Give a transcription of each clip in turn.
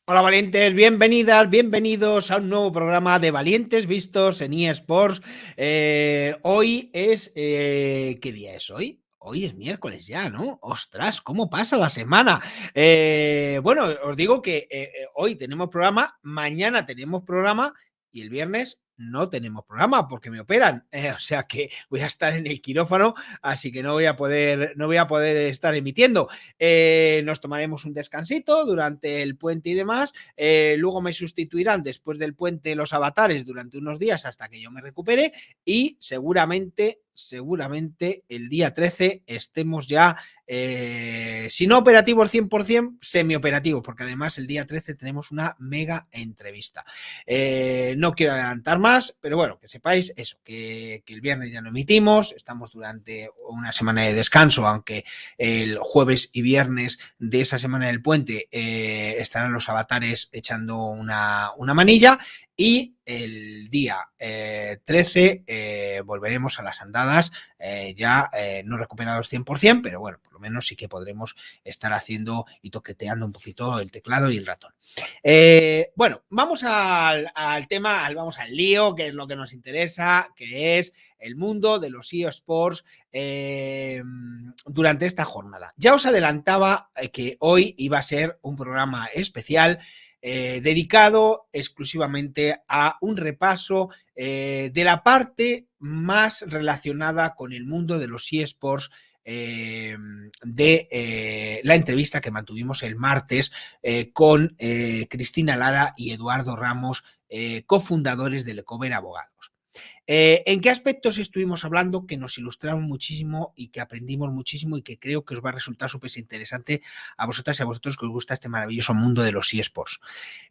Hola valientes, bienvenidas, bienvenidos a un nuevo programa de Valientes Vistos en eSports. Hoy es... ¿qué día es hoy? Hoy es miércoles ya, ¿no? ¡Ostras! ¿Cómo pasa la semana? Bueno, os digo que hoy tenemos programa, mañana tenemos programa y el viernes no tenemos programa porque me operan. O sea que voy a estar en el quirófano, así que no voy a poder estar emitiendo. Nos tomaremos un descansito durante el puente y demás. Luego me sustituirán después del puente los avatares durante unos días hasta que yo me recupere y seguramente el día 13 estemos ya, si no operativos 100%, semi-operativos, porque además el día 13 tenemos una mega entrevista. No quiero adelantar más, pero bueno, que sepáis eso, que el viernes ya no emitimos, estamos durante una semana de descanso, aunque el jueves y viernes de esa semana del puente estarán los avatares echando una manilla y el día 13 volveremos a las andadas ya no recuperados 100%, pero bueno, por lo menos sí que podremos estar haciendo y toqueteando un poquito el teclado y el ratón. Bueno, vamos al tema, vamos al lío, que es lo que nos interesa, que es el mundo de los eSports durante esta jornada. Ya os adelantaba que hoy iba a ser un programa especial dedicado exclusivamente a un repaso de la parte más relacionada con el mundo de los eSports de la entrevista que mantuvimos el martes con Cristina Lara y Eduardo Ramos, cofundadores de Lecover Abogados. ¿En qué aspectos estuvimos hablando que nos ilustraron muchísimo y que aprendimos muchísimo y que creo que os va a resultar súper interesante a vosotras y a vosotros que os gusta este maravilloso mundo de los eSports?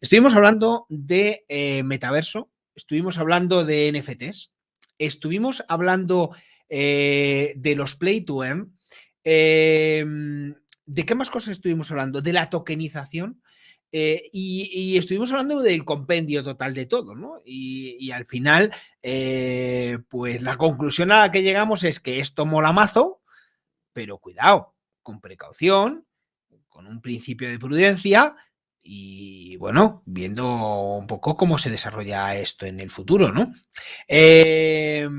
Estuvimos hablando de metaverso, estuvimos hablando de NFTs, estuvimos hablando de los Play to Earn. ¿De qué más cosas estuvimos hablando? De la tokenización. Y estuvimos hablando del compendio total de todo, ¿no? Y al final, pues la conclusión a la que llegamos es que esto mola mazo, pero cuidado, con precaución, con un principio de prudencia y, bueno, viendo un poco cómo se desarrolla esto en el futuro, ¿no? Pero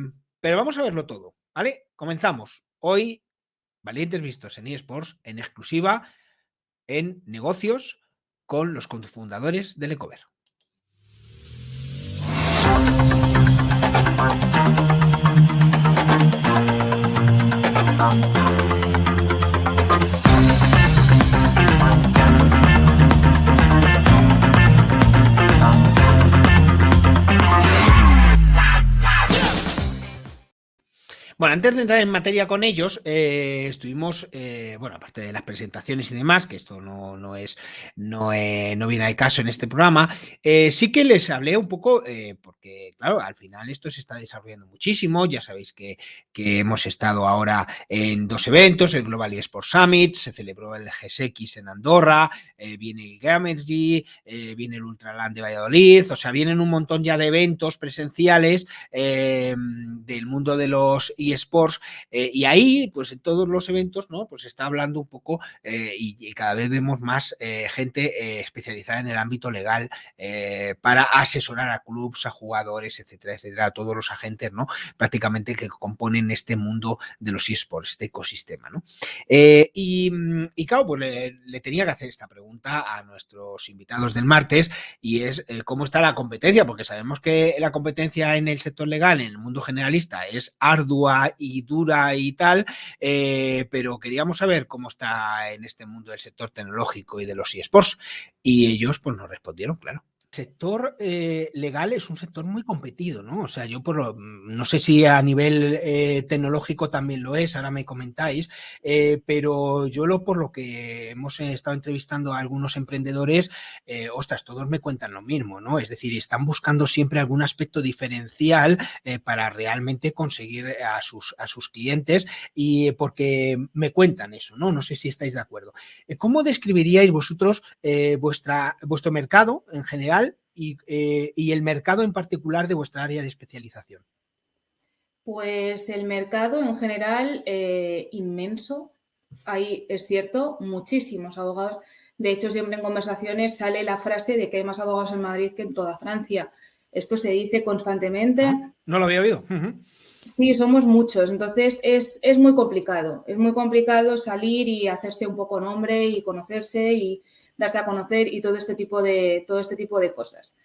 vamos a verlo todo, ¿vale? Comenzamos. Hoy, Valientes Vistos en eSports, en exclusiva, en negocios, con los cofundadores de Lecover. Bueno, antes de entrar en materia con ellos, estuvimos, bueno, aparte de las presentaciones y demás, que esto no viene al caso en este programa, sí que les hablé un poco, porque claro, al final esto se está desarrollando muchísimo, ya sabéis que hemos estado ahora en dos eventos, el Global eSports Summit, se celebró el GSX en Andorra, viene el Gamersy, viene el Ultraland de Valladolid, o sea, vienen un montón ya de eventos presenciales del mundo de los eSports, y ahí, pues en todos los eventos, ¿no? Pues se está hablando un poco y cada vez vemos más gente especializada en el ámbito legal para asesorar a clubs, a jugadores, etcétera, etcétera, a todos los agentes, ¿no? Prácticamente que componen este mundo de los eSports, este ecosistema, ¿no? Y claro, pues le tenía que hacer esta pregunta a nuestros invitados del martes y es cómo está la competencia, porque sabemos que la competencia en el sector legal, en el mundo generalista, es ardua y dura y tal, pero queríamos saber cómo está en este mundo del sector tecnológico y de los eSports, y ellos pues nos respondieron, claro. El sector legal es un sector muy competido, ¿no? O sea, yo no sé si a nivel tecnológico también lo es, ahora me comentáis, pero yo por lo que hemos estado entrevistando a algunos emprendedores, ostras, todos me cuentan lo mismo, ¿no? Es decir, están buscando siempre algún aspecto diferencial para realmente conseguir a sus clientes y porque me cuentan eso, ¿no? No sé si estáis de acuerdo. ¿Cómo describiríais vosotros vuestro mercado en general y el mercado en particular de vuestra área de especialización? Pues el mercado en general inmenso. Hay, es cierto, muchísimos abogados De hecho, siempre en conversaciones sale la frase de que hay más abogados en Madrid que en toda Francia. Esto se dice constantemente. No lo había oído. Sí, somos muchos, entonces es muy complicado. Es muy complicado salir y hacerse un poco nombre y conocerse y darse a conocer y todo este tipo de cosas.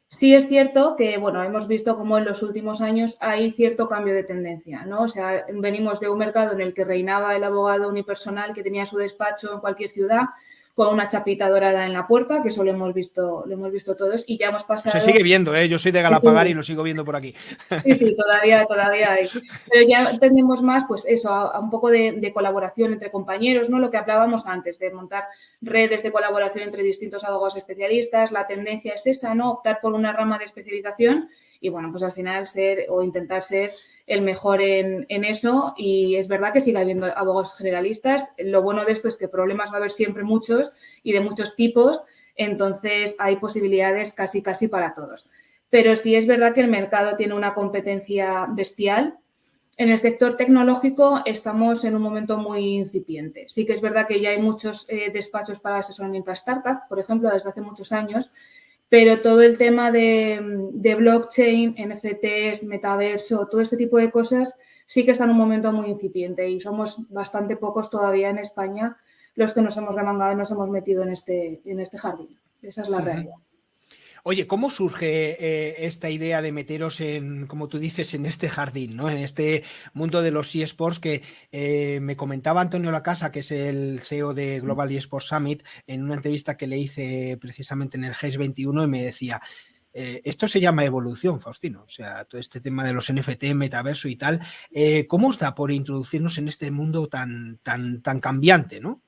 Sí es cierto que, bueno, hemos visto cómo en los últimos años hay cierto cambio de tendencia, ¿no? O sea, venimos de un mercado en el que reinaba el abogado unipersonal que tenía su despacho en cualquier ciudad con una chapita dorada en la puerta, que eso lo hemos visto todos, y ya hemos pasado... Se sigue viendo, ¿eh? Yo soy de Galapagar y lo sigo viendo por aquí. Sí, todavía hay. Pero ya tenemos más, pues eso, a un poco de colaboración entre compañeros, ¿no? Lo que hablábamos antes, de montar redes de colaboración entre distintos abogados especialistas. La tendencia es esa, ¿no? Optar por una rama de especialización y, bueno, pues al final ser o intentar ser el mejor en eso. Y es verdad que sigue habiendo abogados generalistas. Lo bueno de esto es que problemas va a haber siempre muchos y de muchos tipos. Entonces, hay posibilidades casi para todos. Pero sí es verdad que el mercado tiene una competencia bestial. En el sector tecnológico estamos en un momento muy incipiente. Sí que es verdad que ya hay muchos despachos para asesoramiento a startup, por ejemplo, desde hace muchos años, pero todo el tema de blockchain, NFTs, metaverso, todo este tipo de cosas sí que está en un momento muy incipiente y somos bastante pocos todavía en España los que nos hemos remangado y nos hemos metido en este jardín. Esa es la realidad. Oye, ¿cómo surge esta idea de meteros en, como tú dices, en este jardín, ¿no? En este mundo de los eSports que me comentaba Antonio Lacasa, que es el CEO de Global eSports Summit, en una entrevista que le hice precisamente en el GES 21 y me decía, esto se llama evolución, Faustino, o sea, todo este tema de los NFT, metaverso y tal, ¿cómo está por introducirnos en este mundo tan cambiante, ¿no?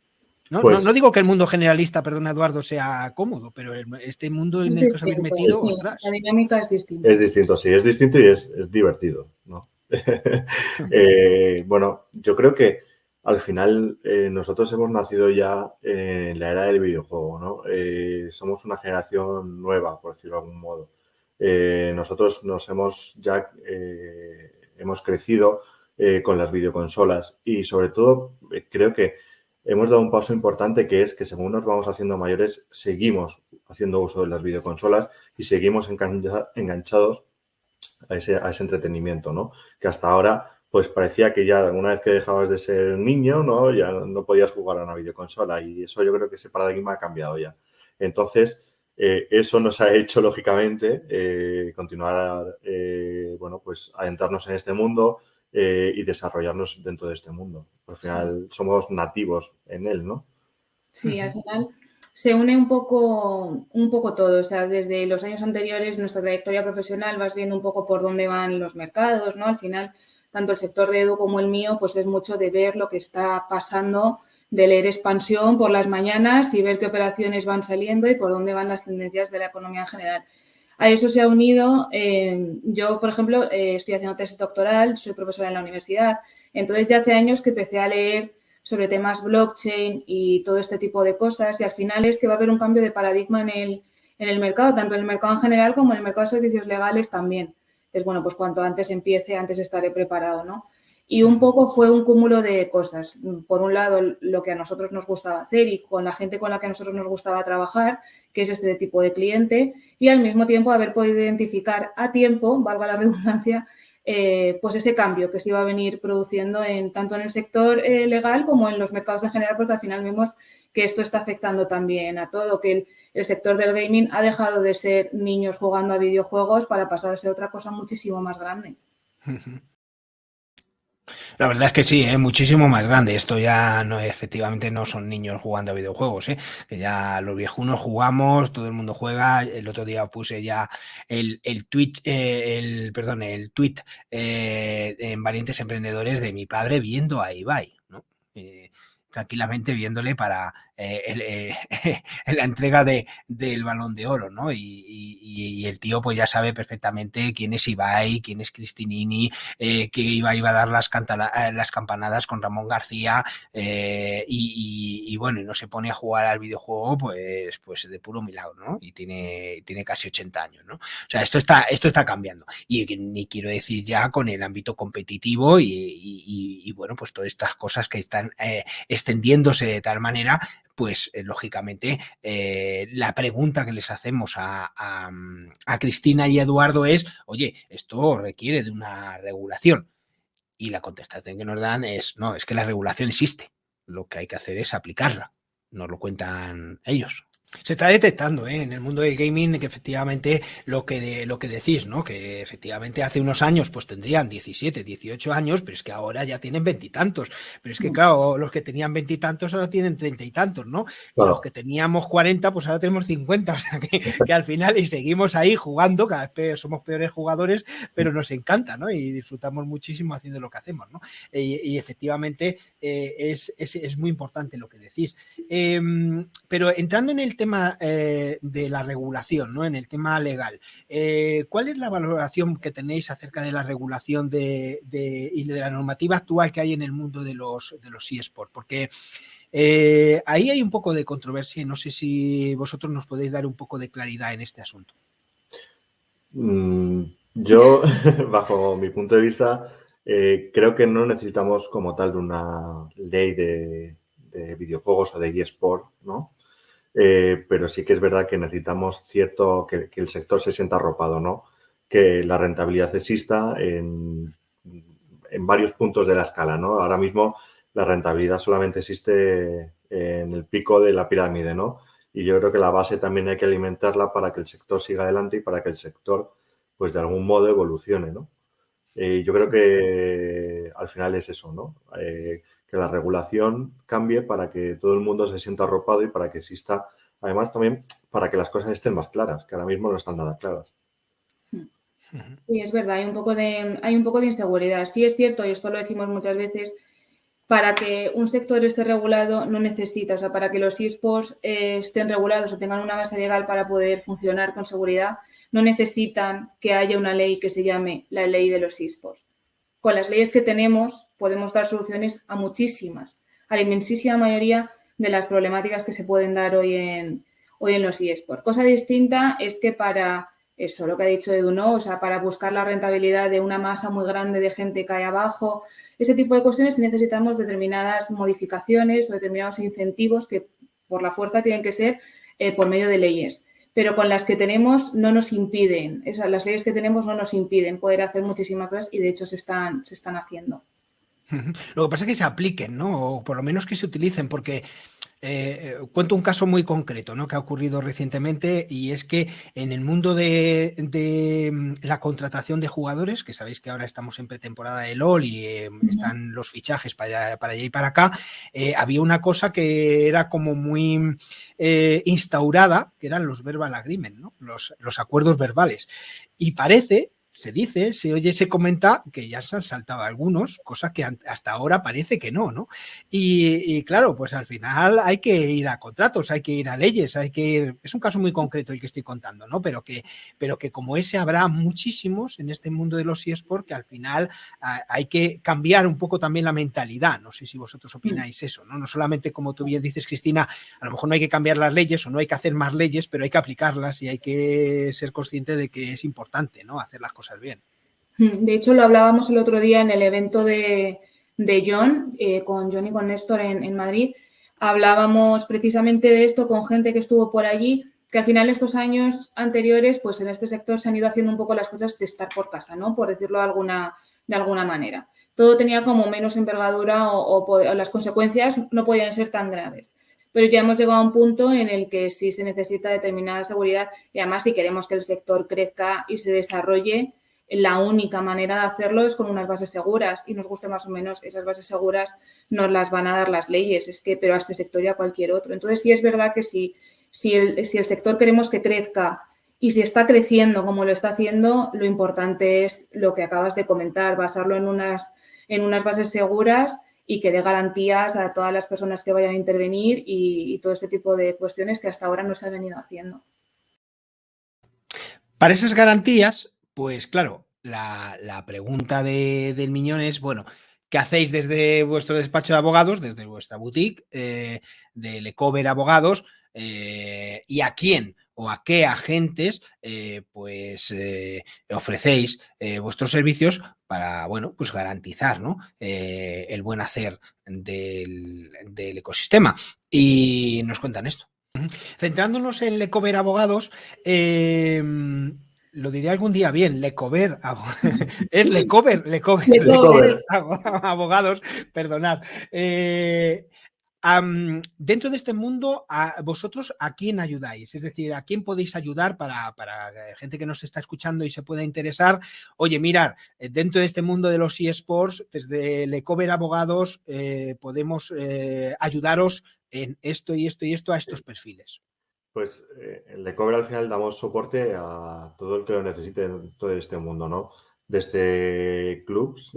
No digo que el mundo generalista, perdona Eduardo, sea cómodo, pero este mundo en el que os habéis metido, sí, ostras. la dinámica es distinta. Es distinto, sí, es distinto y es divertido, ¿no? Bueno, yo creo que al final nosotros hemos nacido ya en la era del videojuego, ¿no? Somos una generación nueva, por decirlo de algún modo. Nosotros hemos crecido con las videoconsolas y sobre todo creo que hemos dado un paso importante que es que según nos vamos haciendo mayores seguimos haciendo uso de las videoconsolas y seguimos enganchados a ese entretenimiento, ¿no? Que hasta ahora pues parecía que ya una vez que dejabas de ser niño, ¿no? Ya no podías jugar a una videoconsola y eso yo creo que ese paradigma ha cambiado ya. Entonces, eso nos ha hecho, lógicamente, continuar, bueno, pues adentrarnos en este mundo y desarrollarnos dentro de este mundo. Al final somos nativos en él, ¿no? Sí, al final se une un poco todo. O sea, desde los años anteriores, nuestra trayectoria profesional, vas viendo un poco por dónde van los mercados, ¿no? Al final, tanto el sector de Edu como el mío, pues es mucho de ver lo que está pasando, de leer expansión por las mañanas y ver qué operaciones van saliendo y por dónde van las tendencias de la economía en general. A eso se ha unido, yo, por ejemplo, estoy haciendo tesis doctoral, soy profesora en la universidad, entonces ya hace años que empecé a leer sobre temas blockchain y todo este tipo de cosas y al final es que va a haber un cambio de paradigma en el mercado, tanto en el mercado en general como en el mercado de servicios legales también. Entonces, bueno, pues cuanto antes empiece, antes estaré preparado, ¿no? Y un poco fue un cúmulo de cosas. Por un lado, lo que a nosotros nos gustaba hacer y con la gente con la que a nosotros nos gustaba trabajar, que es este tipo de cliente, y al mismo tiempo haber podido identificar a tiempo, valga la redundancia, pues ese cambio que se iba a venir produciendo tanto en el sector legal como en los mercados en general, porque al final vemos que esto está afectando también a todo, que el sector del gaming ha dejado de ser niños jugando a videojuegos para pasar a ser otra cosa muchísimo más grande. La verdad es que sí, muchísimo más grande. Esto ya no, efectivamente no son niños jugando a videojuegos, que ya los viejunos jugamos, todo el mundo juega. El otro día puse ya el tweet en Valientes Emprendedores de mi padre viendo a Ibai, ¿no? Tranquilamente viéndole para la entrega del Balón de Oro, ¿no? Y el tío pues ya sabe perfectamente quién es Ibai, quién es Cristinini, que Ibai iba a dar las campanadas con Ramón García y bueno, y no se pone a jugar al videojuego pues de puro milagro, ¿no? Y tiene casi 80 años, ¿no? O sea, esto está cambiando. Y ni quiero decir ya con el ámbito competitivo y bueno, pues todas estas cosas que están extendiéndose de tal manera pues lógicamente la pregunta que les hacemos a Cristina y a Eduardo es, oye, esto requiere de una regulación. Y la contestación que nos dan es, no, es que la regulación existe. Lo que hay que hacer es aplicarla. Nos lo cuentan ellos. Se está detectando en el mundo del gaming que efectivamente lo que decís, ¿no? Que efectivamente hace unos años pues tendrían 17, 18 años, pero es que ahora ya tienen 20 y tantos. Pero es que claro, los que tenían 20 y tantos ahora tienen 30 y tantos, ¿no? Claro. Y los que teníamos 40 pues ahora tenemos 50. O sea que al final y seguimos ahí jugando, cada vez somos peores jugadores, pero nos encanta, ¿no? Y disfrutamos muchísimo haciendo lo que hacemos, ¿no? Y efectivamente es muy importante lo que decís. Pero entrando en el tema de la regulación, ¿no? En el tema legal, ¿cuál es la valoración que tenéis acerca de la regulación y de la normativa actual que hay en el mundo de los eSports? Porque ahí hay un poco de controversia y no sé si vosotros nos podéis dar un poco de claridad en este asunto. Yo, bajo mi punto de vista, creo que no necesitamos como tal de una ley de videojuegos o de eSport, ¿no? Pero sí que es verdad que necesitamos que el sector se sienta arropado, ¿no? Que la rentabilidad exista en varios puntos de la escala, ¿no? Ahora mismo la rentabilidad solamente existe en el pico de la pirámide, ¿no? Y yo creo que la base también hay que alimentarla para que el sector siga adelante y para que el sector, pues de algún modo evolucione, ¿no? Yo creo que al final es eso, ¿no? Que la regulación cambie para que todo el mundo se sienta arropado y para que exista, además también para que las cosas estén más claras, que ahora mismo no están nada claras. Sí, es verdad, hay un poco de inseguridad. Sí es cierto, y esto lo decimos muchas veces, para que un sector esté regulado no necesita, o sea, para que los eSports estén regulados o tengan una base legal para poder funcionar con seguridad, no necesitan que haya una ley que se llame la ley de los eSports. Con las leyes que tenemos podemos dar soluciones a muchísimas, a la inmensísima mayoría de las problemáticas que se pueden dar hoy en los eSports. Cosa distinta es que para eso, lo que ha dicho Edu, ¿no? O sea, para buscar la rentabilidad de una masa muy grande de gente que hay abajo, ese tipo de cuestiones necesitamos determinadas modificaciones o determinados incentivos que por la fuerza tienen que ser por medio de leyes. Pero con las que tenemos no nos impiden, las leyes que tenemos no nos impiden poder hacer muchísimas cosas y de hecho se están haciendo. Lo que pasa es que se apliquen, ¿no? O por lo menos que se utilicen, porque cuento un caso muy concreto, ¿no? Que ha ocurrido recientemente y es que en el mundo de la contratación de jugadores, que sabéis que ahora estamos en pretemporada de LOL y están los fichajes para allá y para acá, había una cosa que era como muy instaurada, que eran los verbal agreement, ¿no? Los acuerdos verbales. Y parece... se oye, se comenta que ya se han saltado algunos, cosa que hasta ahora parece que no, ¿no? Y claro, pues al final hay que ir a contratos, hay que ir a leyes, hay que ir... Es un caso muy concreto el que estoy contando, ¿no? Pero que como ese habrá muchísimos en este mundo de los eSports que al final hay que cambiar un poco también la mentalidad. No sé si vosotros opináis eso, ¿no? No solamente, como tú bien dices, Cristina, a lo mejor no hay que cambiar las leyes o no hay que hacer más leyes, pero hay que aplicarlas y hay que ser consciente de que es importante, ¿no? Hacer las cosas bien. De hecho, lo hablábamos el otro día en el evento de John, con John y con Néstor en Madrid. Hablábamos precisamente de esto con gente que estuvo por allí, que al final estos años anteriores, pues en este sector se han ido haciendo un poco las cosas de estar por casa, ¿no? Por decirlo de alguna manera. Todo tenía como menos envergadura o las consecuencias no podían ser tan graves. Pero ya hemos llegado a un punto en el que sí se necesita determinada seguridad y además si queremos que el sector crezca y se desarrolle, la única manera de hacerlo es con unas bases seguras y nos guste más o menos, esas bases seguras nos las van a dar las leyes, pero a este sector y a cualquier otro. Entonces sí es verdad que si el sector queremos que crezca y si está creciendo como lo está haciendo, lo importante es lo que acabas de comentar, basarlo en unas bases seguras y que dé garantías a todas las personas que vayan a intervenir y todo este tipo de cuestiones que hasta ahora no se han venido haciendo. Para esas garantías, pues claro, la pregunta del Miñón es, bueno, ¿qué hacéis desde vuestro despacho de abogados, desde vuestra boutique de Lecover Abogados? ¿Y a quién o a qué agentes ofrecéis vuestros servicios para, bueno, pues garantizar, ¿no? El buen hacer del ecosistema. Y nos cuentan esto. Centrándonos en Lecover Abogados, lo diré algún día bien, Lecover, es Lecover Abogados, perdonad. Dentro de este mundo, ¿vosotros a quién ayudáis? Es decir, ¿a quién podéis ayudar para gente que nos está escuchando y se pueda interesar? Oye, mirar, dentro de este mundo de los eSports, desde Lecover Abogados, podemos ayudaros en esto y esto y esto a estos perfiles. Pues en Lecover al final damos soporte a todo el que lo necesite en todo este mundo, ¿no? Desde clubs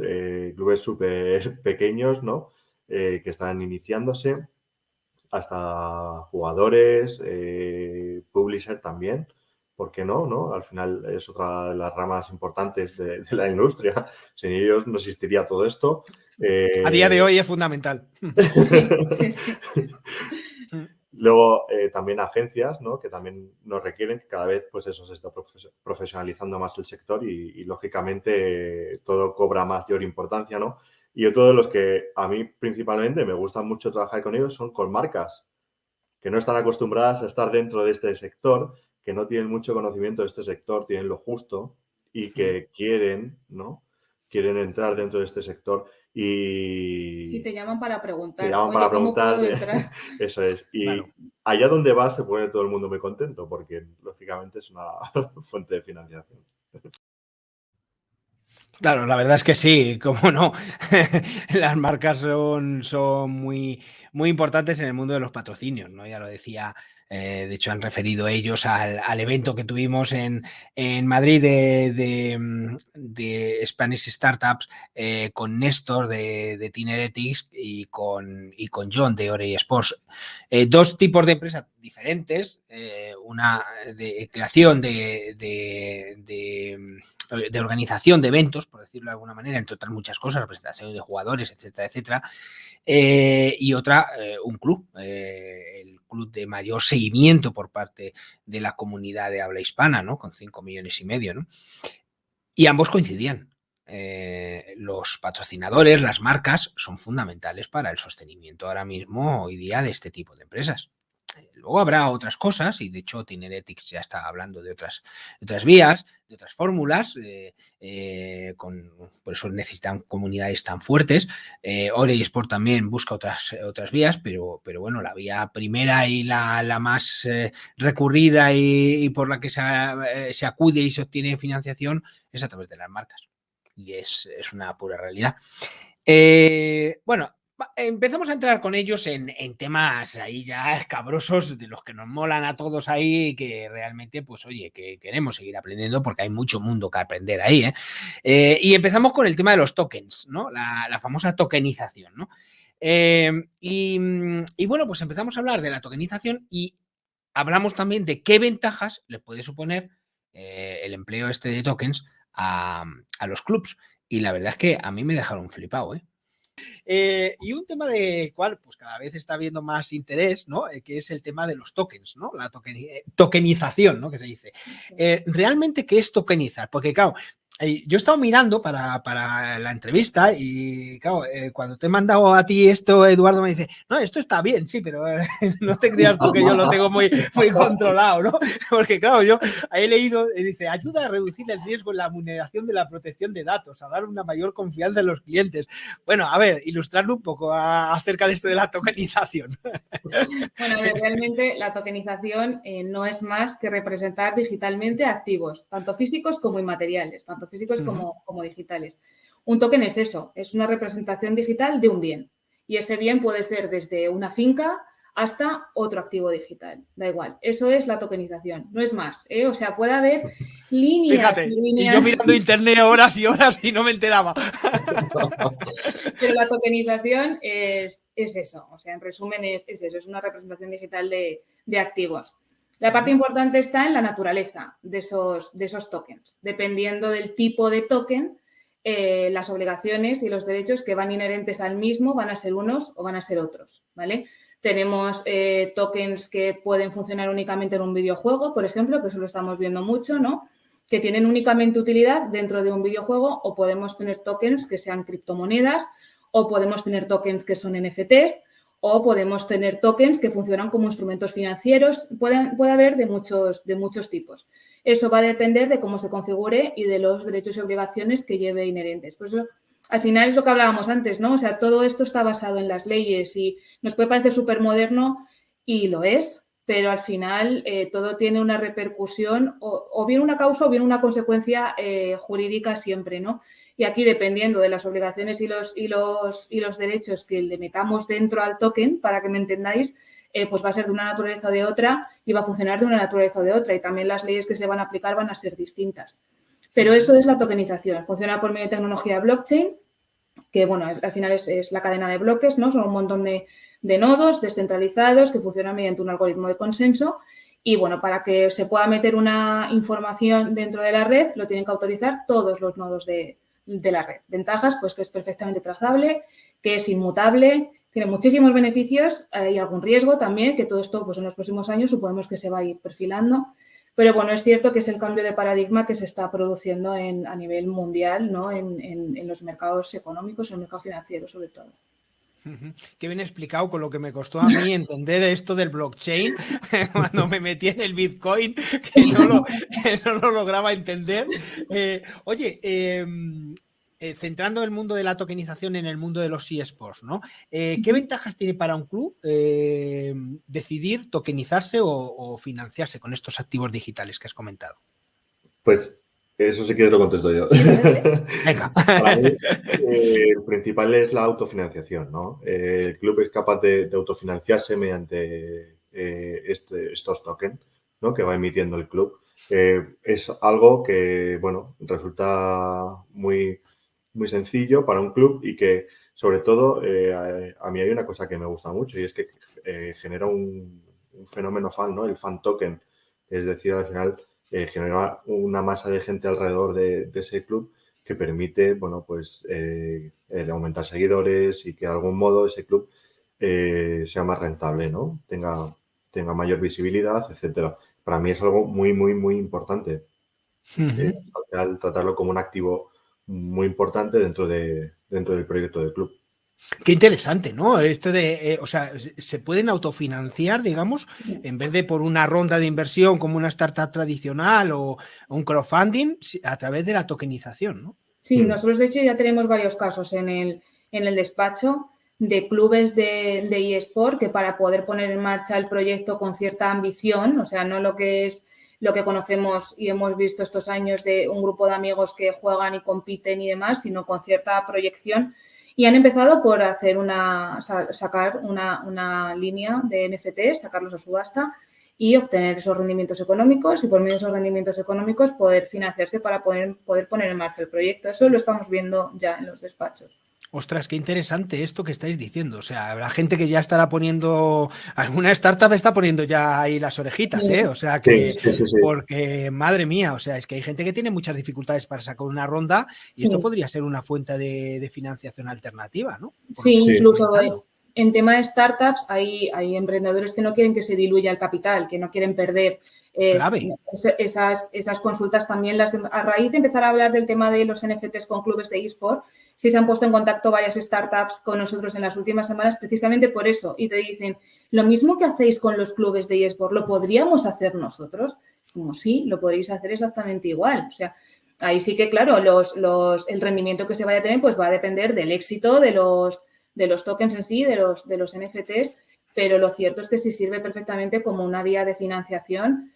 súper pequeños, ¿no? Que están iniciándose, hasta jugadores, publisher también, ¿por qué no, no? Al final es otra de las ramas importantes de la industria. Sin ellos no existiría todo esto. A día de hoy es fundamental. Sí. Luego también agencias, ¿no? Que también nos requieren, que cada vez pues eso se está profesionalizando más el sector y lógicamente todo cobra mayor importancia, ¿no? Y otro de los que a mí principalmente me gusta mucho trabajar con ellos son con marcas que no están acostumbradas a estar dentro de este sector, que no tienen mucho conocimiento de este sector, tienen lo justo y que quieren, ¿no? Quieren entrar dentro de este sector y te llaman para preguntar. Te llaman para preguntar. Eso es. Y claro, allá donde vas se pone todo el mundo muy contento porque, lógicamente, es una fuente de financiación. Claro, la verdad es que sí, cómo no. Las marcas son muy, muy importantes en el mundo de los patrocinios, ¿no? Ya lo decía, de hecho han referido ellos al evento que tuvimos en Madrid de Spanish Startups con Néstor de Tineretics y con John de Ore Sports. Dos tipos de empresas diferentes, una de creación de organización de eventos, por decirlo de alguna manera, entre otras muchas cosas, representación de jugadores, etcétera, etcétera, y otra, un club, el club de mayor seguimiento por parte de la comunidad de habla hispana, ¿no? Con 5,5 millones, ¿no? Y ambos coincidían. Los patrocinadores, las marcas, son fundamentales para el sostenimiento ahora mismo, hoy día, de este tipo de empresas. Luego habrá otras cosas, y de hecho Tineretics ya está hablando de otras vías, de otras fórmulas, por eso necesitan comunidades tan fuertes. Ore Sport también busca otras vías, pero bueno, la vía primera y la más recurrida y por la que se acude y se obtiene financiación es a través de las marcas. Y es una pura realidad. Bueno, empezamos a entrar con ellos en temas ahí ya escabrosos, de los que nos molan a todos ahí, que realmente, pues oye, que queremos seguir aprendiendo porque hay mucho mundo que aprender ahí, ¿eh? Y empezamos con el tema de los tokens, ¿no? La famosa tokenización, ¿no? Y bueno, pues empezamos a hablar de la tokenización y hablamos también de qué ventajas le puede suponer el empleo este de tokens a los clubs. Y la verdad es que a mí me dejaron flipado, ¿eh? Y un tema de cual pues cada vez está habiendo más interés, ¿no? Que es el tema de los tokens, ¿no? La tokenización, ¿no? Que se dice. ¿Realmente qué es tokenizar? Porque claro, yo he estado mirando para la entrevista y claro, cuando te he mandado a ti esto, Eduardo me dice, no, esto está bien, sí, pero no te creas tú que yo lo tengo muy controlado, ¿no? Porque claro, yo he leído, dice, ayuda a reducir el riesgo en la vulneración de la protección de datos, a dar una mayor confianza en los clientes. Bueno, a ver, ilustrarlo un poco acerca de esto de la tokenización. Bueno, a ver, realmente la tokenización no es más que representar digitalmente activos, tanto físicos como inmateriales, tanto físicos como digitales. Un token es eso, es una representación digital de un bien. Y ese bien puede ser desde una finca hasta otro activo digital, da igual. Eso es la tokenización, no es más, ¿eh? O sea, puede haber líneas. Fíjate, y yo mirando internet horas y horas y no me enteraba. Pero la tokenización es eso, o sea, en resumen es eso, es una representación digital de activos. La parte importante está en la naturaleza de esos tokens. Dependiendo del tipo de token, las obligaciones y los derechos que van inherentes al mismo van a ser unos o van a ser otros, ¿vale? Tenemos tokens que pueden funcionar únicamente en un videojuego, por ejemplo, que eso lo estamos viendo mucho, ¿no? Que tienen únicamente utilidad dentro de un videojuego, o podemos tener tokens que sean criptomonedas, o podemos tener tokens que son NFTs, o podemos tener tokens que funcionan como instrumentos financieros. Puede haber de muchos tipos. Eso va a depender de cómo se configure y de los derechos y obligaciones que lleve inherentes. Por eso, al final es lo que hablábamos antes, ¿no? O sea, todo esto está basado en las leyes y nos puede parecer súper moderno y lo es, pero al final todo tiene una repercusión o bien una causa o bien una consecuencia jurídica siempre, ¿no? Y aquí, dependiendo de las obligaciones y los derechos que le metamos dentro al token, para que me entendáis, pues va a ser de una naturaleza o de otra y va a funcionar de una naturaleza o de otra. Y también las leyes que se van a aplicar van a ser distintas. Pero eso es la tokenización. Funciona por medio de tecnología blockchain, que, bueno, al final es la cadena de bloques, ¿no? Son un montón de nodos descentralizados que funcionan mediante un algoritmo de consenso. Y, bueno, para que se pueda meter una información dentro de la red, lo tienen que autorizar todos los nodos de la red. Ventajas, pues que es perfectamente trazable, que es inmutable, tiene muchísimos beneficios y algún riesgo también, que todo esto, pues en los próximos años suponemos que se va a ir perfilando. Pero, bueno, es cierto que es el cambio de paradigma que se está produciendo a nivel mundial, ¿no? En los mercados económicos, en el mercado financiero, sobre todo. Qué bien explicado, con lo que me costó a mí entender esto del blockchain cuando me metí en el Bitcoin, que no lo lograba entender. Centrando el mundo de la tokenización en el mundo de los eSports, ¿no? ¿Qué ventajas tiene para un club decidir tokenizarse o financiarse con estos activos digitales que has comentado? Pues eso sí que lo contesto yo. Venga. Para mí, el principal es la autofinanciación, ¿no? El club es capaz de autofinanciarse mediante estos tokens, ¿no? Que va emitiendo el club. Es algo que, bueno, resulta muy, muy sencillo para un club y que, sobre todo, a mí hay una cosa que me gusta mucho y es que genera un fenómeno fan, ¿no? El fan token. Es decir, al final genera una masa de gente alrededor de ese club que permite, bueno, pues el aumentar seguidores y que de algún modo ese club sea más rentable, ¿no? Tenga mayor visibilidad, etcétera. Para mí es algo muy, muy, muy importante. Es, al final, tratarlo como un activo muy importante dentro del proyecto del club. Qué interesante, ¿no? Esto de, o sea, se pueden autofinanciar, digamos, en vez de por una ronda de inversión como una startup tradicional o un crowdfunding, a través de la tokenización, ¿no? Sí, nosotros de hecho ya tenemos varios casos en el despacho de clubes de eSport que para poder poner en marcha el proyecto con cierta ambición, o sea, no lo que es lo que conocemos y hemos visto estos años de un grupo de amigos que juegan y compiten y demás, sino con cierta proyección. Y han empezado por hacer sacar una línea de NFTs, sacarlos a subasta y obtener esos rendimientos económicos y por medio de esos rendimientos económicos poder financiarse para poder poner en marcha el proyecto. Eso lo estamos viendo ya en los despachos. Ostras, qué interesante esto que estáis diciendo. O sea, habrá gente que ya estará poniendo, alguna startup está poniendo ya ahí las orejitas, ¿eh? O sea que, sí. Porque, madre mía, o sea, es que hay gente que tiene muchas dificultades para sacar una ronda y esto podría ser una fuente de financiación alternativa, ¿no? Sí, incluso en tema de startups hay emprendedores que no quieren que se diluya el capital, que no quieren perder esas consultas también. A raíz de empezar a hablar del tema de los NFTs con clubes de eSport, sí se han puesto en contacto varias startups con nosotros en las últimas semanas precisamente por eso. Y te dicen, lo mismo que hacéis con los clubes de eSport, ¿lo podríamos hacer nosotros? Como sí, lo podréis hacer exactamente igual. O sea, ahí sí que, claro, el rendimiento que se vaya a tener pues va a depender del éxito de los tokens en sí, de los NFTs, pero lo cierto es que sí sirve perfectamente como una vía de financiación.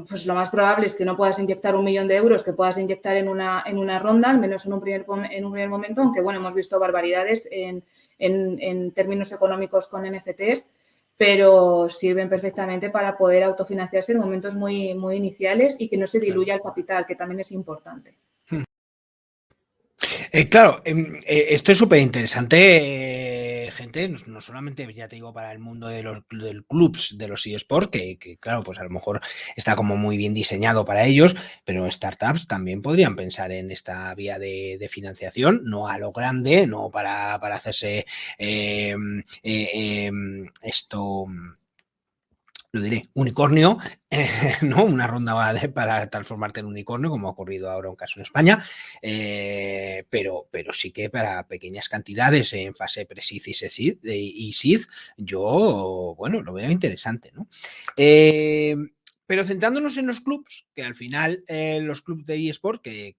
Pues lo más probable es que no puedas inyectar 1 millón de euros que puedas inyectar en una ronda, al menos en un primer momento, aunque, bueno, hemos visto barbaridades en términos económicos con NFTs, pero sirven perfectamente para poder autofinanciarse en momentos muy, muy iniciales y que no se diluya el capital, que también es importante. Claro, esto es súper interesante, gente, no solamente, ya te digo, para el mundo de los del clubs de los eSports, que claro, pues a lo mejor está como muy bien diseñado para ellos, pero startups también podrían pensar en esta vía de financiación, no a lo grande, no para hacerse esto, lo diré, unicornio, ¿no? Una ronda para transformarte en unicornio, como ha ocurrido ahora un caso en España, pero sí que para pequeñas cantidades en fase pre-seed y seed, yo, bueno, lo veo interesante, ¿no? Pero centrándonos en los clubs, que al final los clubs de eSport, que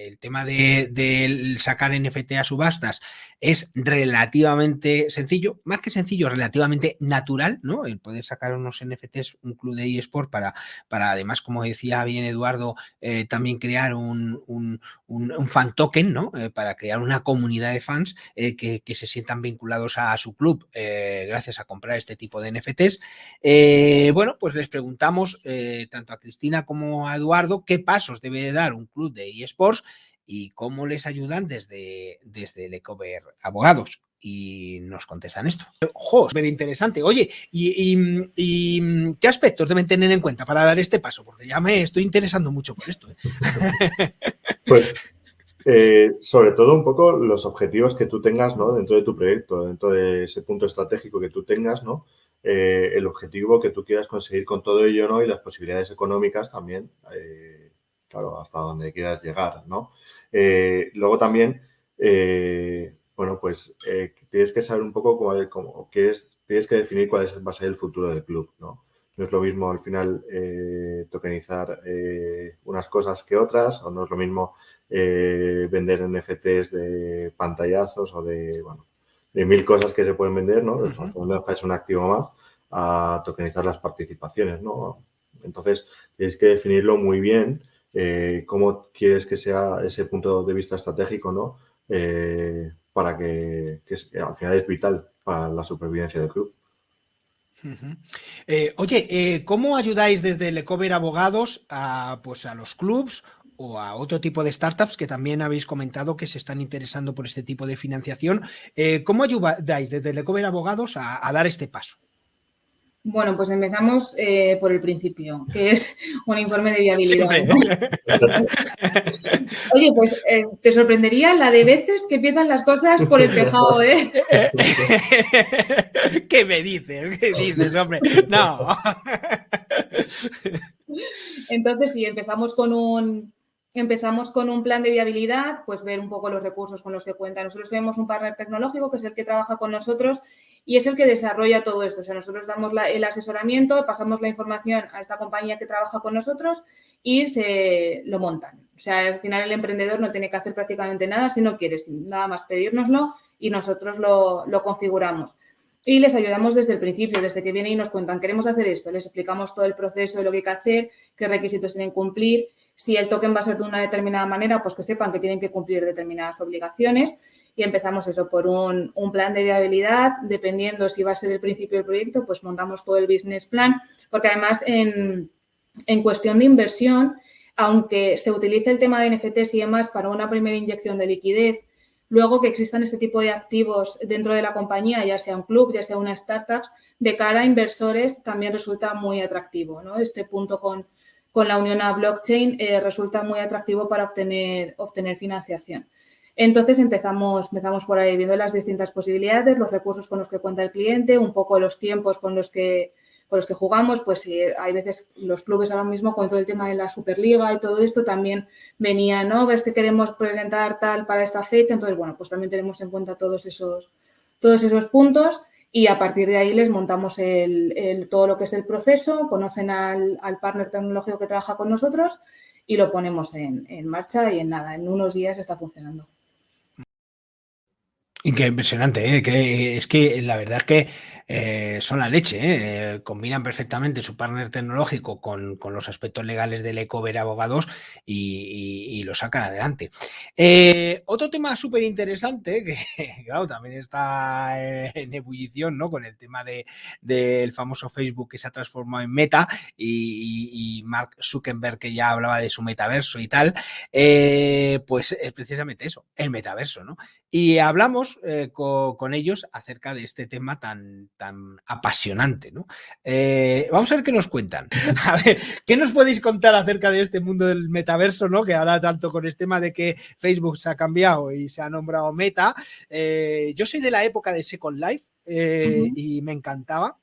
el tema de sacar NFT a subastas es relativamente sencillo, más que sencillo, relativamente natural, ¿no? El poder sacar unos NFTs, un club de eSport para además, como decía bien Eduardo, también crear un fan token, ¿no? Para crear una comunidad de fans que se sientan vinculados a su club gracias a comprar este tipo de NFTs. Bueno, pues les preguntamos tanto a Cristina como a Eduardo qué pasos debe dar un club de eSports y cómo les ayudan desde Lecover Abogados. Y nos contestan esto. ¡Ojo! Súper interesante. Oye, ¿y qué aspectos deben tener en cuenta para dar este paso? Porque ya me estoy interesando mucho por esto. Pues, sobre todo un poco los objetivos que tú tengas, ¿no? Dentro de tu proyecto, dentro de ese punto estratégico que tú tengas, ¿no? El objetivo que tú quieras conseguir con todo ello, ¿no? Y las posibilidades económicas también, claro, hasta donde quieras llegar, ¿no? Luego también, bueno, pues tienes que saber un poco tienes que definir cuál va a ser el futuro del club, ¿no? No es lo mismo al final tokenizar unas cosas que otras, o no es lo mismo vender NFTs de pantallazos o de 1000 cosas que se pueden vender, ¿no? Es un activo más a tokenizar las participaciones, ¿no? Entonces, tienes que definirlo muy bien, cómo quieres que sea ese punto de vista estratégico, ¿no? Para que al final es vital para la supervivencia del club. Oye, ¿cómo ayudáis desde Lecover Abogados pues a los clubs o a otro tipo de startups que también habéis comentado que se están interesando por este tipo de financiación? ¿Cómo ayudáis desde Lecover Abogados a dar este paso? Bueno, pues empezamos por el principio, que es un informe de viabilidad, ¿no? Oye, pues te sorprendería la de veces que empiezan las cosas por el tejado, ¿eh? ¿Qué me dices? ¿Qué dices, hombre? No. Entonces, sí, empezamos con un plan de viabilidad, pues ver un poco los recursos con los que cuenta. Nosotros tenemos un partner tecnológico que es el que trabaja con nosotros y es el que desarrolla todo esto. O sea, nosotros damos el asesoramiento, pasamos la información a esta compañía que trabaja con nosotros y se lo montan. O sea, al final el emprendedor no tiene que hacer prácticamente nada si no quiere, nada más pedírnoslo y nosotros lo configuramos. Y les ayudamos desde el principio, desde que vienen y nos cuentan, queremos hacer esto, les explicamos todo el proceso de lo que hay que hacer, qué requisitos tienen que cumplir, si el token va a ser de una determinada manera, pues que sepan que tienen que cumplir determinadas obligaciones y empezamos eso por un plan de viabilidad, dependiendo si va a ser el principio del proyecto, pues montamos todo el business plan, porque además en cuestión de inversión, aunque se utilice el tema de NFTs y demás para una primera inyección de liquidez, luego que existan este tipo de activos dentro de la compañía, ya sea un club, ya sea una startup, de cara a inversores también resulta muy atractivo, ¿no? Este punto con la unión a blockchain resulta muy atractivo para obtener financiación. Entonces empezamos por ahí viendo las distintas posibilidades, los recursos con los que cuenta el cliente, un poco los tiempos con los que jugamos, pues hay veces los clubes ahora mismo con todo el tema de la Superliga y todo esto también venía, ¿no? Ves que queremos presentar tal para esta fecha, entonces, bueno, pues también tenemos en cuenta todos esos puntos y a partir de ahí les montamos todo lo que es el proceso, conocen al partner tecnológico que trabaja con nosotros y lo ponemos en marcha y en nada, en unos días está funcionando. Y qué impresionante, ¿eh? Que es que la verdad es que son la leche, combinan perfectamente su partner tecnológico con los aspectos legales del Ecover Abogados y lo sacan adelante. Otro tema súper interesante, que claro, también está en ebullición, ¿no? Con el tema del famoso Facebook que se ha transformado en Meta y Mark Zuckerberg, que ya hablaba de su metaverso y tal, pues es precisamente eso, el metaverso, ¿no? Y hablamos con ellos acerca de este tema tan apasionante, ¿no? Vamos a ver qué nos cuentan. A ver, ¿qué nos podéis contar acerca de este mundo del metaverso, ¿no? Que ahora tanto con el tema de que Facebook se ha cambiado y se ha nombrado Meta. Yo soy de la época de Second Life y me encantaba.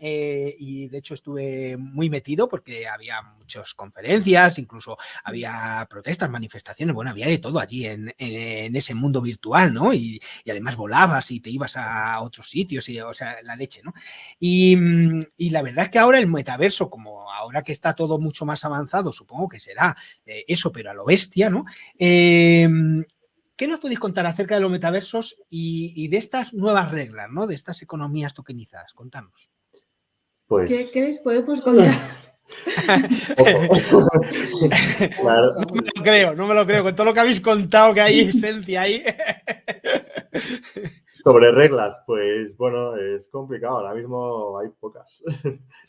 Y de hecho estuve muy metido porque había muchas conferencias, incluso había protestas, manifestaciones, bueno, había de todo allí en ese mundo virtual, ¿no? Y además volabas y te ibas a otros sitios, o sea, la leche, ¿no? Y la verdad es que ahora el metaverso, como ahora que está todo mucho más avanzado, supongo que será eso, pero a lo bestia, ¿no? ¿Qué nos podéis contar acerca de los metaversos y de estas nuevas reglas, ¿no? De estas economías tokenizadas? Contanos. Pues... ¿Qué les podemos contar? Claro. No me lo creo. Con todo lo que habéis contado, que hay esencia ahí. Sobre reglas, pues bueno, es complicado. Ahora mismo hay pocas,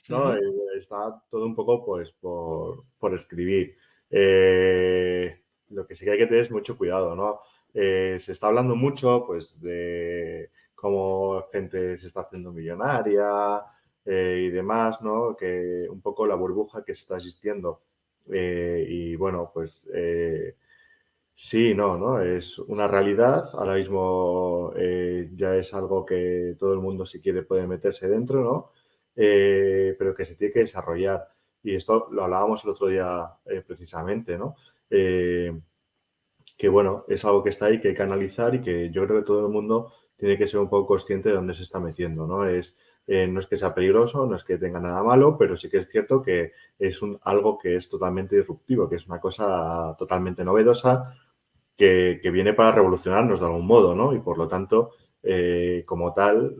¿no? Está todo un poco pues por escribir. Lo que sí que hay que tener es mucho cuidado, ¿no? Se está hablando mucho pues de cómo gente se está haciendo millonaria y demás, ¿no? Que un poco la burbuja que se está existiendo. Y bueno, pues... sí, no, es una realidad. Ahora mismo ya es algo que todo el mundo, si quiere, puede meterse dentro, ¿no? Pero que se tiene que desarrollar. Y esto lo hablábamos el otro día precisamente, ¿no? Que bueno, es algo que está ahí, que hay que analizar y que yo creo que todo el mundo tiene que ser un poco consciente de dónde se está metiendo, ¿no? No es que sea peligroso, no es que tenga nada malo, pero sí que es cierto que es algo que es totalmente disruptivo, que es una cosa totalmente novedosa que viene para revolucionarnos de algún modo, ¿no? Y por lo tanto, como tal,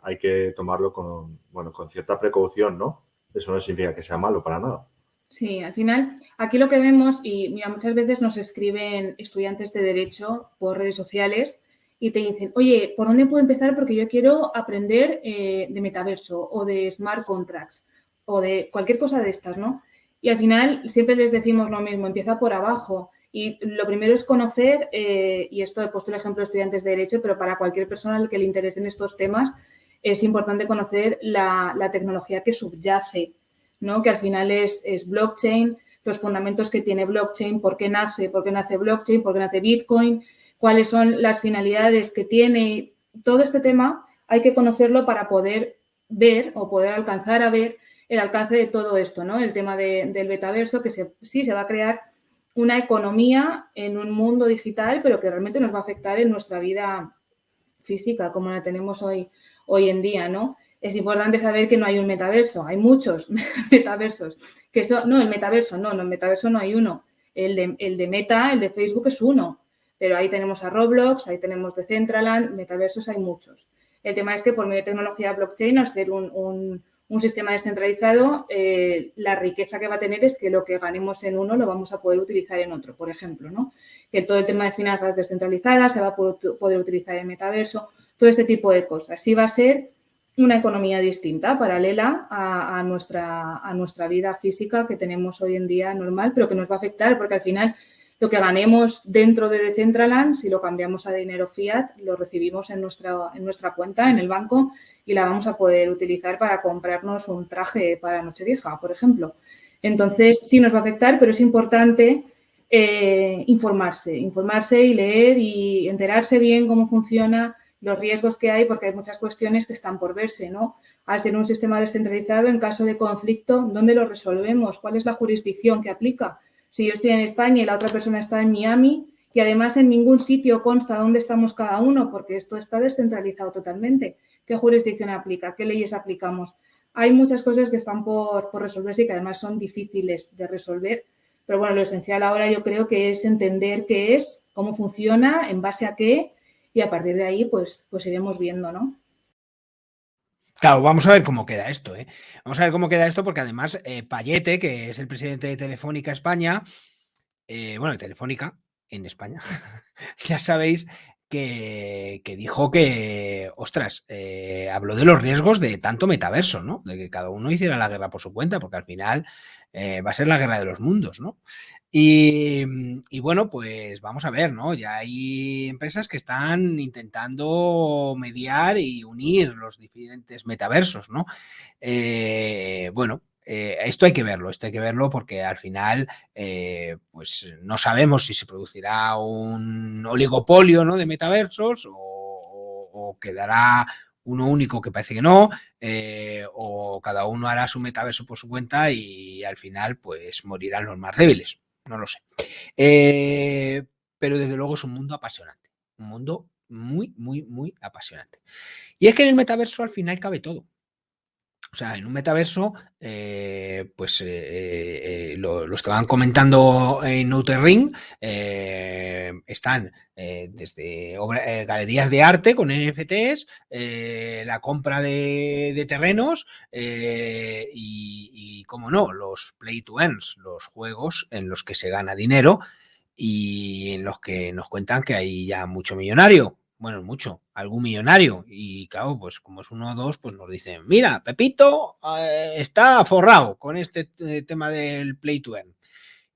hay que tomarlo con cierta precaución, ¿no? Eso no significa que sea malo para nada. Sí, al final, aquí lo que vemos, y mira, muchas veces nos escriben estudiantes de Derecho por redes sociales y te dicen, oye, ¿por dónde puedo empezar? Porque yo quiero aprender de metaverso o de smart contracts o de cualquier cosa de estas, ¿no? Y al final siempre les decimos lo mismo, empieza por abajo. Y lo primero es conocer, y esto he puesto el ejemplo de estudiantes de Derecho, pero para cualquier persona al que le interesen estos temas, es importante conocer la tecnología que subyace, ¿no? Que al final es blockchain, los fundamentos que tiene blockchain, por qué nace blockchain, por qué nace Bitcoin, cuáles son las finalidades que tiene. Todo este tema hay que conocerlo para poder ver o poder alcanzar a ver el alcance de todo esto, ¿no? El tema del metaverso, que sí se va a crear una economía en un mundo digital, pero que realmente nos va a afectar en nuestra vida física, como la tenemos hoy en día, ¿no? Es importante saber que no hay un metaverso, hay muchos metaversos. El metaverso no hay uno. El de Meta, el de Facebook es uno, pero ahí tenemos a Roblox, ahí tenemos Decentraland, metaversos hay muchos. El tema es que por medio de tecnología blockchain, al ser un sistema descentralizado, la riqueza que va a tener es que lo que ganemos en uno lo vamos a poder utilizar en otro, por ejemplo, ¿no? Que todo el tema de finanzas descentralizadas se va a poder utilizar en metaverso, todo este tipo de cosas. Sí va a ser una economía distinta, paralela a nuestra vida física que tenemos hoy en día normal, pero que nos va a afectar porque al final lo que ganemos dentro de Decentraland, si lo cambiamos a dinero fiat, lo recibimos en nuestra cuenta, en el banco, y la vamos a poder utilizar para comprarnos un traje para Nochevieja, por ejemplo. Entonces, sí nos va a afectar, pero es importante informarse y leer y enterarse bien cómo funciona, los riesgos que hay, porque hay muchas cuestiones que están por verse, ¿no? Al ser un sistema descentralizado, en caso de conflicto, ¿dónde lo resolvemos? ¿Cuál es la jurisdicción que aplica? Si yo estoy en España y la otra persona está en Miami, y además en ningún sitio consta dónde estamos cada uno, porque esto está descentralizado totalmente. ¿Qué jurisdicción aplica? ¿Qué leyes aplicamos? Hay muchas cosas que están por resolverse y que además son difíciles de resolver. Pero bueno, lo esencial ahora yo creo que es entender qué es, cómo funciona, en base a qué, y a partir de ahí pues iremos viendo, ¿no? Claro, vamos a ver cómo queda esto, ¿eh? Vamos a ver cómo queda esto porque además Payete, que es el presidente de Telefónica España, bueno, de Telefónica en España, ya sabéis que dijo que, ostras, habló de los riesgos de tanto metaverso, ¿no? De que cada uno hiciera la guerra por su cuenta, porque al final va a ser la guerra de los mundos, ¿no? Y bueno, pues vamos a ver, ¿no? Ya hay empresas que están intentando mediar y unir los diferentes metaversos, ¿no? Bueno, esto hay que verlo porque al final pues no sabemos si se producirá un oligopolio, ¿no? De metaversos o quedará uno único que parece que no, o cada uno hará su metaverso por su cuenta y al final pues morirán los más débiles. No lo sé. Pero desde luego es un mundo apasionante. Un mundo muy, muy, muy apasionante. Y es que en el metaverso al final cabe todo. O sea, en un metaverso, pues lo estaban comentando en Outer Ring, están desde galerías de arte con NFTs, la compra de terrenos y, como no, los play to earns, los juegos en los que se gana dinero y en los que nos cuentan que hay ya mucho millonario. Bueno, mucho, algún millonario. Y claro, pues como es uno o dos, pues nos dicen, mira, Pepito está forrado con este tema del Play to Earn.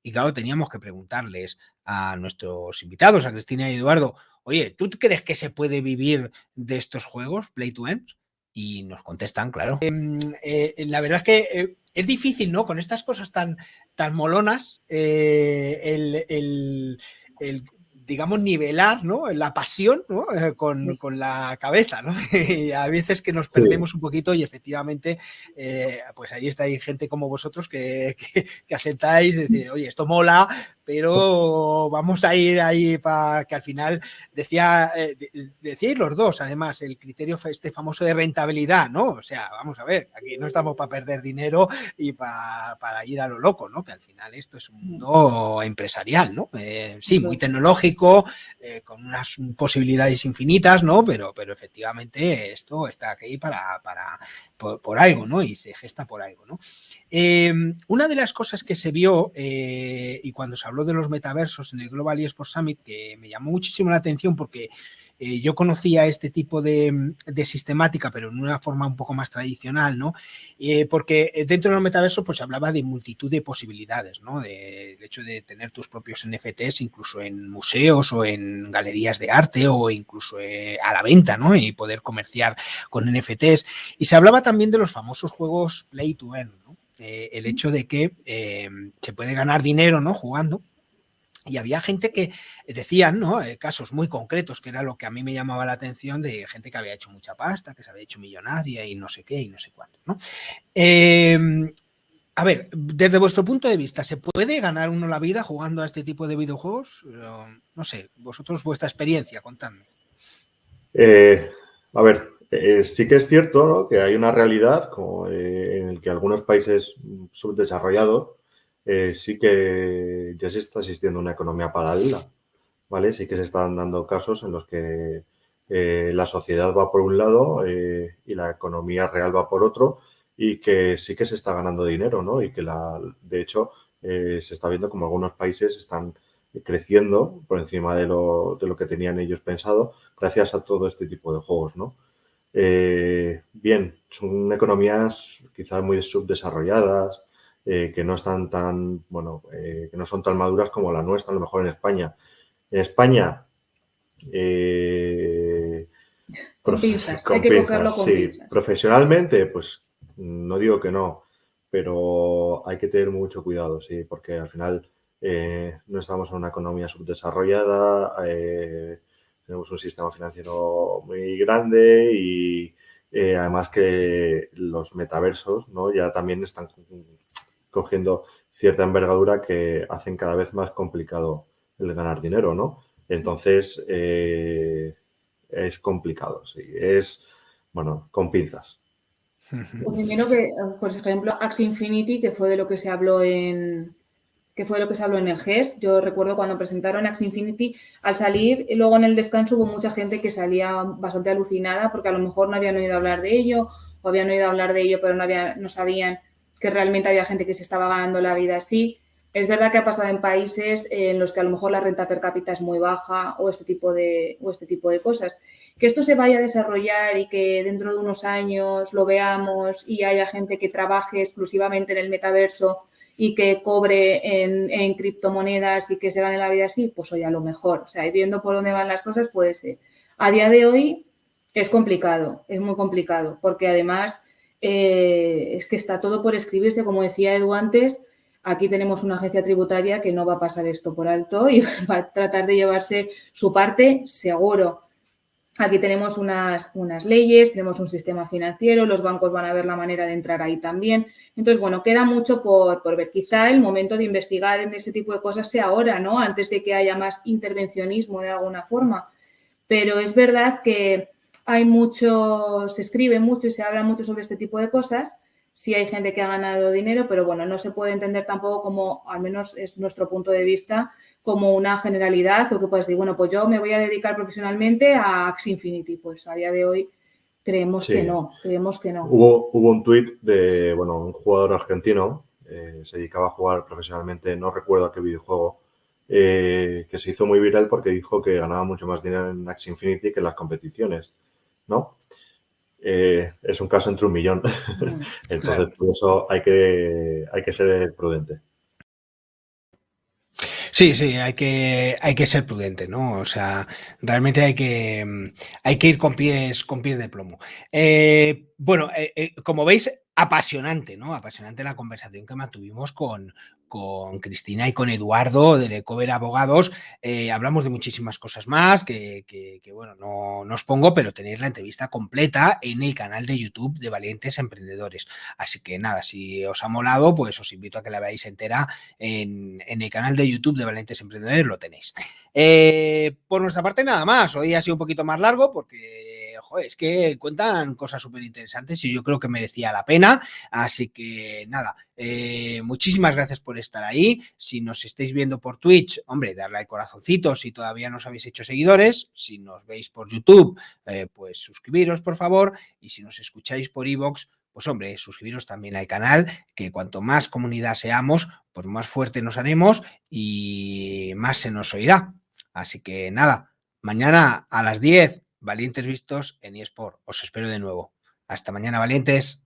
Y claro, teníamos que preguntarles a nuestros invitados, a Cristina y Eduardo, oye, ¿tú crees que se puede vivir de estos juegos, Play to Earn? Y nos contestan, claro. La verdad es que es difícil, ¿no? Con estas cosas tan molonas, digamos, nivelar, ¿no? La pasión, ¿no? Con la cabeza, ¿no? Y a veces que nos perdemos un poquito y efectivamente, pues ahí está, hay gente como vosotros que asentáis, decir, oye, esto mola, pero vamos a ir ahí para que al final decíais los dos, además, el criterio este famoso de rentabilidad, ¿no? O sea, vamos a ver, aquí no estamos para perder dinero y para ir a lo loco, ¿no? Que al final esto es un mundo empresarial, ¿no? Sí, muy tecnológico, con unas posibilidades infinitas, ¿no? Pero efectivamente esto está aquí por algo, ¿no? Y se gesta por algo, ¿no? Una de las cosas que se vio y cuando se habló de los metaversos en el Global eSports Summit, que me llamó muchísimo la atención porque yo conocía este tipo de sistemática, pero en una forma un poco más tradicional, ¿no? Porque dentro de los metaversos pues se hablaba de multitud de posibilidades, ¿no? El hecho de tener tus propios NFTs incluso en museos o en galerías de arte o incluso a la venta, ¿no? Y poder comerciar con NFTs. Y se hablaba también de los famosos juegos Play to Earn, ¿no? El hecho de que se puede ganar dinero, ¿no? Jugando. Y había gente que decían, ¿no? Casos muy concretos, que era lo que a mí me llamaba la atención, de gente que había hecho mucha pasta, que se había hecho millonaria y no sé qué y no sé cuánto, ¿no? A ver, desde vuestro punto de vista, ¿se puede ganar uno la vida jugando a este tipo de videojuegos? No sé, vosotros, vuestra experiencia, contadme. A ver, sí que es cierto, ¿no? Que hay una realidad como en el que algunos países subdesarrollados sí que ya se está asistiendo a una economía paralela, ¿vale? Sí que se están dando casos en los que la sociedad va por un lado y la economía real va por otro y que sí que se está ganando dinero, ¿no? Y que de hecho se está viendo como algunos países están creciendo por encima de lo que tenían ellos pensado gracias a todo este tipo de juegos, ¿no? Bien, son economías quizás muy subdesarrolladas, que no están tan, bueno, que no son tan maduras como la nuestra, a lo mejor en España. En España, con pinzas, hay que cogerlo con pinzas. Sí, profesionalmente, pues no digo que no, pero hay que tener mucho cuidado, sí, porque al final no estamos en una economía subdesarrollada, tenemos un sistema financiero muy grande y además que los metaversos, ¿no? Ya también están cogiendo cierta envergadura que hacen cada vez más complicado el ganar dinero, ¿no? Entonces, es complicado, sí. Es, bueno, con pinzas. Pues primero que, por ejemplo, Axie Infinity, que fue de lo que se habló en el GES. Yo recuerdo cuando presentaron Axie Infinity, al salir, luego en el descanso hubo mucha gente que salía bastante alucinada porque a lo mejor no habían oído hablar de ello o habían oído hablar de ello, pero no sabían que realmente había gente que se estaba ganando la vida así. Es verdad que ha pasado en países en los que a lo mejor la renta per cápita es muy baja o este tipo de cosas. Que esto se vaya a desarrollar y que dentro de unos años lo veamos y haya gente que trabaje exclusivamente en el metaverso y que cobre en criptomonedas y que se gane la vida así, pues oye, a lo mejor. O sea, y viendo por dónde van las cosas puede ser. A día de hoy es complicado, es muy complicado, porque además es que está todo por escribirse, como decía Edu antes. Aquí tenemos una agencia tributaria que no va a pasar esto por alto y va a tratar de llevarse su parte seguro. Aquí tenemos unas leyes, tenemos un sistema financiero, los bancos van a ver la manera de entrar ahí también. Entonces, bueno, queda mucho por ver. Quizá el momento de investigar en ese tipo de cosas sea ahora, ¿no? Antes de que haya más intervencionismo de alguna forma. Pero es verdad que se escribe mucho y se habla mucho sobre este tipo de cosas. Sí hay gente que ha ganado dinero, pero bueno, no se puede entender tampoco como, al menos es nuestro punto de vista, como una generalidad o que puedes decir, bueno, pues yo me voy a dedicar profesionalmente a Axie Infinity. Pues a día de hoy creemos que no. Hubo un tuit de, un jugador argentino, se dedicaba a jugar profesionalmente, no recuerdo a qué videojuego, que se hizo muy viral porque dijo que ganaba mucho más dinero en Axie Infinity que en las competiciones, ¿no? Es un caso entre un millón. Entonces, por eso hay que ser prudente. Sí, hay que ser prudente, ¿no? O sea, realmente hay que ir con pies de plomo. Como veis, apasionante, ¿no? Apasionante la conversación que mantuvimos con Cristina y con Eduardo de Lecover Abogados. Hablamos de muchísimas cosas más que no os pongo, pero tenéis la entrevista completa en el canal de YouTube de Valientes Emprendedores. Así que nada, si os ha molado, pues os invito a que la veáis entera en el canal de YouTube de Valientes Emprendedores, lo tenéis. Por nuestra parte, nada más. Hoy ha sido un poquito más largo porque es que cuentan cosas súper interesantes y yo creo que merecía la pena. Así que nada, muchísimas gracias por estar ahí. Si nos estáis viendo por Twitch, hombre, darle al corazoncito si todavía no os habéis hecho seguidores. Si nos veis por YouTube, pues suscribiros, por favor. Y si nos escucháis por iVoox, pues hombre, suscribiros también al canal, que cuanto más comunidad seamos, pues más fuerte nos haremos y más se nos oirá. Así que nada, mañana a las 10, Valientes Vistos en eSport. Os espero de nuevo. Hasta mañana, valientes.